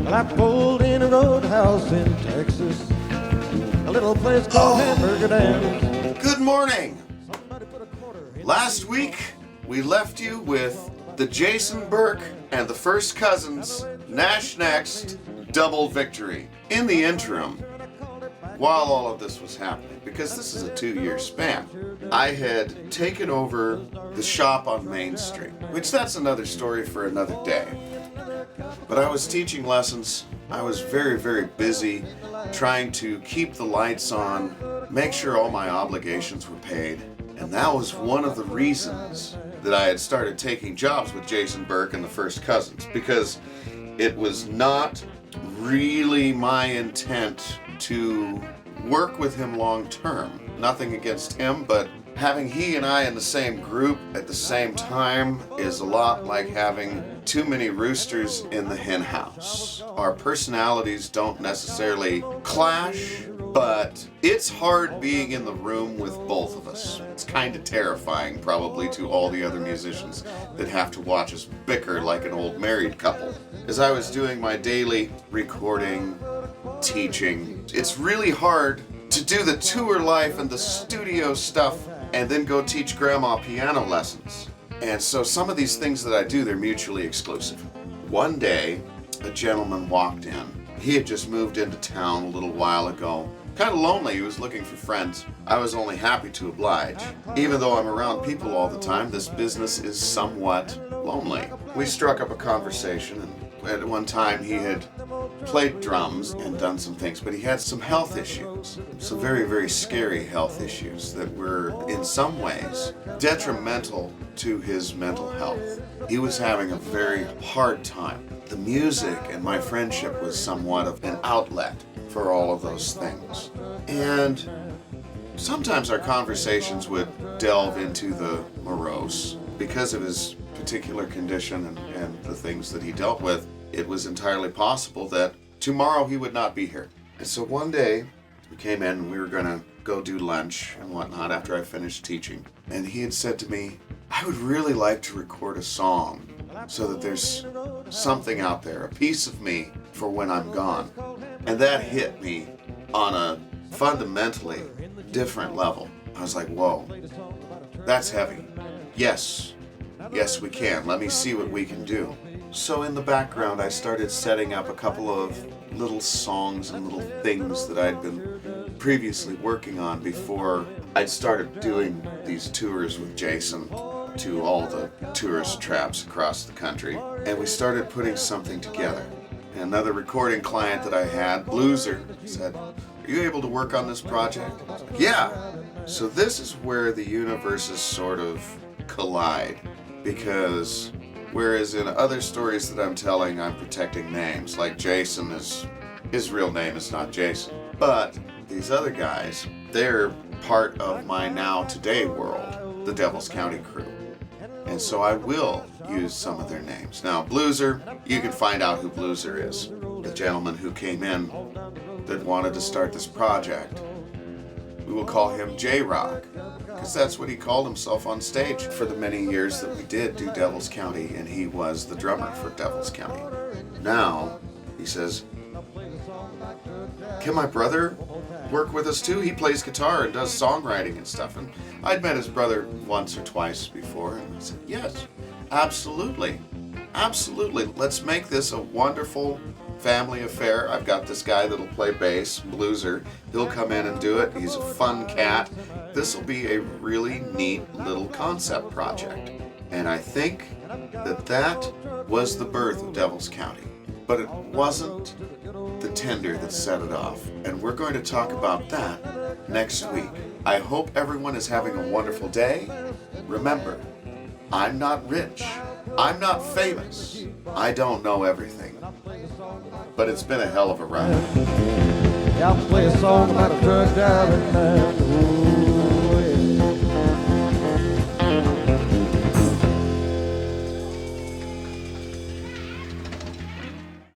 Well, I pulled in a roadhouse in Texas, a little place called Hamburger Dance. Good morning. Last week, we left you with the Jason Burke and the First Cousins Nash Next double victory. In the interim, while all of this was happening, because this is a 2-year span, I had taken over the shop on Main Street, which that's another story for another day. But I was teaching lessons. I was very, very busy trying to keep the lights on, make sure all my obligations were paid. And that was one of the reasons that I had started taking jobs with Jason Burke and the First Cousins, because it was not really my intent to work with him long term. Nothing against him, but having he and I in the same group at the same time is a lot like having too many roosters in the hen house. Our personalities don't necessarily clash, but it's hard being in the room with both of us. It's kind of terrifying, probably, to all the other musicians that have to watch us bicker like an old married couple. As I was doing my daily recording, teaching, it's really hard to do the tour life and the studio stuff and then go teach grandma piano lessons. And so some of these things that I do, they're mutually exclusive. One day, a gentleman walked in. He had just moved into town a little while ago. Kind of lonely, he was looking for friends. I was only happy to oblige. Even though I'm around people all the time, this business is somewhat lonely. We struck up a conversation, and at one time he had played drums and done some things, but he had some health issues. Some very, very scary health issues that were in some ways detrimental to his mental health. He was having a very hard time. The music and my friendship was somewhat of an outlet for all of those things. And sometimes our conversations would delve into the morose. Because of his particular condition and the things that he dealt with, it was entirely possible that tomorrow he would not be here. And so one day, we came in and we were gonna go do lunch and whatnot after I finished teaching. And he had said to me, I would really like to record a song so that there's something out there, a piece of me for when I'm gone. And that hit me on a fundamentally different level. I was like, whoa, that's heavy. Yes, we can. Let me see what we can do. So in the background, I started setting up a couple of little songs and little things that I'd been previously working on before I'd started doing these tours with Jason to all the tourist traps across the country. And we started putting something together. And another recording client that I had, Blueser, said, are you able to work on this project? I was like, yeah. So this is where the universes sort of collide, because whereas in other stories that I'm telling, I'm protecting names, like Jason his real name is not Jason. But these other guys, they're part of my now today world, the Devils County crew. And so I will use some of their names. Now, Blueser, you can find out who Blueser is. The gentleman who came in that wanted to start this project. We will call him J-Rock, because that's what he called himself on stage for the many years that we did do Devils County, and he was the drummer for Devils County. Now, he says, can my brother work with us too? He plays guitar and does songwriting and stuff. And I'd met his brother once or twice before, and I said, yes, absolutely. Absolutely. Let's make this a wonderful family affair. I've got this guy that'll play bass, Blueser. He'll come in and do it. He's a fun cat. This will be a really neat little concept project. And I think that was the birth of Devils County. But it wasn't the tender that set it off. And we're going to talk about that next week. I hope everyone is having a wonderful day. Remember, I'm not rich. I'm not famous. I don't know everything. But it's been a hell of a ride. I'll play a song about a drug driving man.